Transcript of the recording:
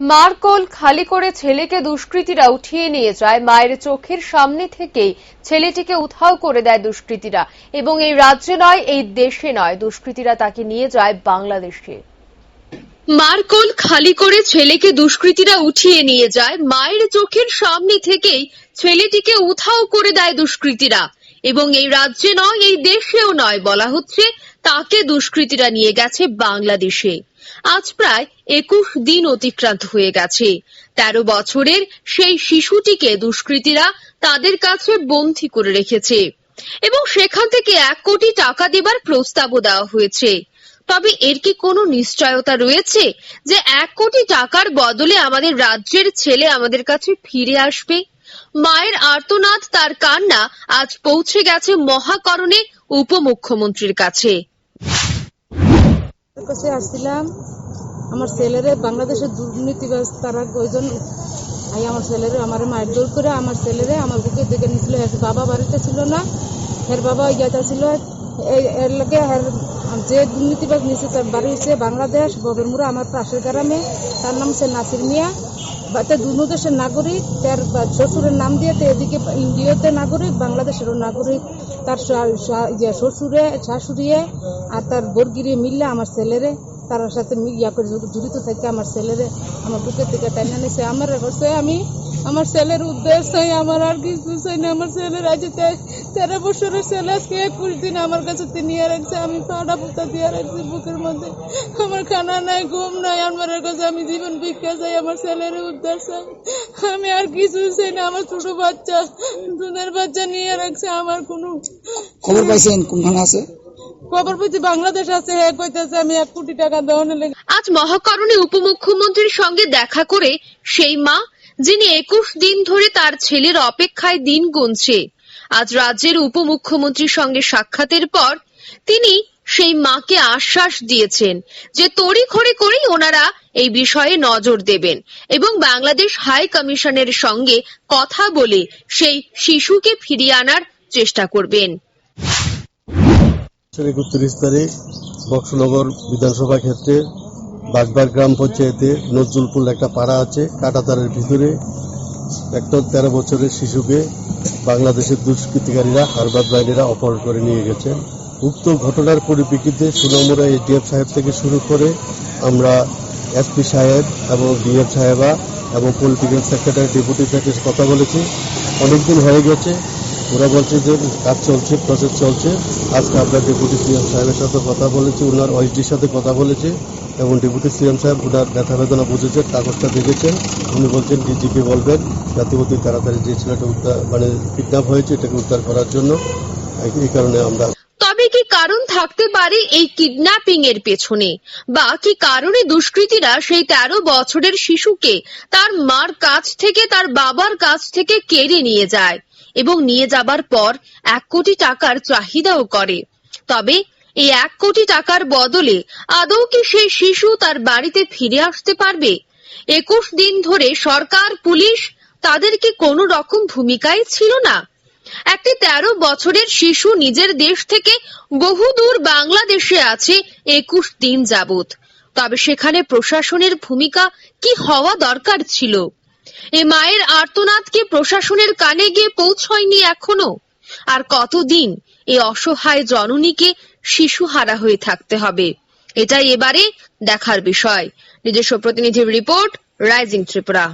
মার কোল খালি করে ছেলেকে দুষ্কৃতীরা উঠিয়ে নিয়ে যায়। মায়ের চোখের সামনে থেকেই ছেলেটিকে উধাও করে দেয় দুষ্কৃতীরা, এবং এই রাজ্যে নয়, এই দেশে নয়, দুষ্কৃতীরা তাকে নিয়ে যায় বাংলাদেশে। মার কোল খালি করে ছেলেকে দুষ্কৃতীরা উঠিয়ে নিয়ে যায়। মায়ের চোখের সামনে থেকেই ছেলেটিকে উধাও করে দেয় দুষ্কৃতীরা, এবং এই রাজ্যে নয়, এই দেশেও নয়, বলা হচ্ছে তাকে দুষ্কৃতীরা নিয়ে গেছে বাংলাদেশে। আজ প্রায় 21 দিন অতিক্রান্ত হয়ে গেছে। 13 বছরের সেই শিশুটিকে দুষ্কৃতীরা তাদের কাছে বন্দী করে রেখেছে, এবং সেখান থেকে 1 কোটি টাকা দেবার প্রস্তাবও দেওয়া হয়েছে। তবে এর কি কোনো নিশ্চয়তা রয়েছে যে 1 কোটি টাকার বদলে আমাদের রাজ্যের ছেলে আমাদের কাছে ফিরে আসবে? মায়ের আর্তনাদ, তার কান্না আজ পৌঁছে গেছে মহাকরণে উপমুখ্যমন্ত্রীর কাছে। আসছিলাম আমার ছেলেরে বাংলাদেশের দুর্নীতিবাজ তারা কয়জন আমার ছেলেরে আমার মারধর করে আমার ছেলেরে আমার বুকে দেখে নিয়েছিল। বাবা বাড়িতে ছিল না, এর বাবা ইয়াটা ছিল। এর লোকে যে দুর্নীতিবাজ নিচে তার বাড়ি হচ্ছে বাংলাদেশ বদরমুড়া, আমার পাশের গ্রামে। তার নাম হচ্ছে নাসির মিয়া। দুনো দেশের নাগরিক, তার শ্বশুরের নাম দিয়ে এদিকে ইন্ডিয়াতে নাগরিক, বাংলাদেশেরও নাগরিক। তার শ্বশুরে শাশুড়িয়ে আর তার বর্গিরে মিললে আমার ছেলেরে তার সাথে ইয়া করে জড়িত থাকে আমার ছেলেরে আমার বুকের থেকে টাইনা নিছে। আমার করছে আমি আমার ছেলের উদ্দেশ্য চাই, আমার আর কিছু চাই না। আমার ছেলের আজ 13 বছরের ছেলে, আজকে 21 দিন আমার কাছে নিয়ে রাখছে। আমি পাড়া পুতা দিয়ে রাখছি বুকের মধ্যে। আমার খানা নাই, ঘুম নাই। আমার কাছে আমি জীবন ভিক্ষা চাই, আমার ছেলের উদ্ধার চাই। আমি আর কিছু চাই না। আমার ছোট বাচ্চা, দুধের বাচ্চা নিয়ে রাখছে। আমার কোনো খবর পাইছেন কোনখানে আছে? খবর পেয়েছি বাংলাদেশ আছে। হ্যাঁ কইতেছে আমি 1 কোটি টাকা দেওয়ার লেগে। আজ মহাকরণে উপমুখ্যমন্ত্রীর সঙ্গে দেখা করে সেই মা, যিনি 21 দিন ধরে তার ছেলের অপেক্ষায় দিন গুনছে, আজ রাজ্যের উপমুখ্যমন্ত্রীর সঙ্গে সাক্ষাতের পর তিনি সেই মাকে আশ্বাস দিয়েছেন যে তড়িঘড়ি করেই ওনারা এই বিষয়ে নজর দেবেন এবং বাংলাদেশ হাই কমিশনের সঙ্গে কথা বলে সেই শিশুকে ফিরিয়ে আনার চেষ্টা করবেন। 31 তারিখ বক্সনগর বিধানসভা ক্ষেত্রে বাগবার গ্রাম পঞ্চায়েতে নজরুলপুর একটা পাড়া আছে, কাঁটাতারের ভিতরে একটা 13 বছরের শিশুকে বাংলাদেশের দুষ্কৃতিকারীরা হারবাদ বাহিনীরা অপহরণ করে নিয়ে গেছেন। উক্ত ঘটনার পরিপ্রেক্ষিতে সুনামুরা এসডিএফ সাহেব থেকে শুরু করে আমরা এসপি সাহেব এবং ডিএফ সাহেবা এবং পলিটিক্যাল সেক্রেটারি, ডেপুটি সেক্রেটারি কথা বলেছি। অনেকদিন হয়ে গেছে, ওরা বলছে যে কাজ চলছে, প্রসেস চলছে। আজকে আমরা ডেপুটি সিএম সাহেবের সাথে কথা বলেছি, ওনার ওএসডির সাথে কথা বলেছি, এবং ডেপুটি সিএম সাহেব ওনার ব্যথা বেদনা বুঝেছেন, কাগজটা দেখেছেন। উনি বলছেন ডিজিকে বলবেন যাতে অতি তাড়াতাড়ি যে ছেলেটা উদ্ধার কিডন্যাপ হয়েছে এটাকে উদ্ধার করার জন্য। এই কারণে আমরা। তবে কি কারণ থাকতে পারে এই কিডন্যাপিং এর পেছনে, বা কি কারণে দুষ্কৃতীরা সেই 13 বছরের শিশুকে তার মার কাছ থেকে, তার বাবার কাছ থেকে কেড়ে নিয়ে যায় এবং নিয়ে যাবার পর 1 কোটি টাকার চাহিদাও করে? তবে এই 1 কোটি টাকার বদলে আদৌ কি সেই শিশু তার বাড়িতে ফিরে আসতে পারবে? 21 দিন ধরে সরকার, পুলিশ তাদের কি কোনো রকম ভূমিকায় ছিল না? একটি 13 বছরের শিশু নিজের দেশ থেকে বহুদূর বাংলাদেশে আছে 21 দিন যাবত। তবে সেখানে প্রশাসনের ভূমিকা কি হওয়া দরকার ছিল? এ মায়ের আর্তনাদ কি প্রশাসনের কানে গিয়ে পৌঁছয়নি এখনো? আর কতদিন এই অসহায় জননীকে শিশুহারা হয়ে থাকতে হবে? এটাই এবারে দেখার বিষয়। নিজস্ব প্রতিনিধির রিপোর্ট, রাইজিং ত্রিপুরা।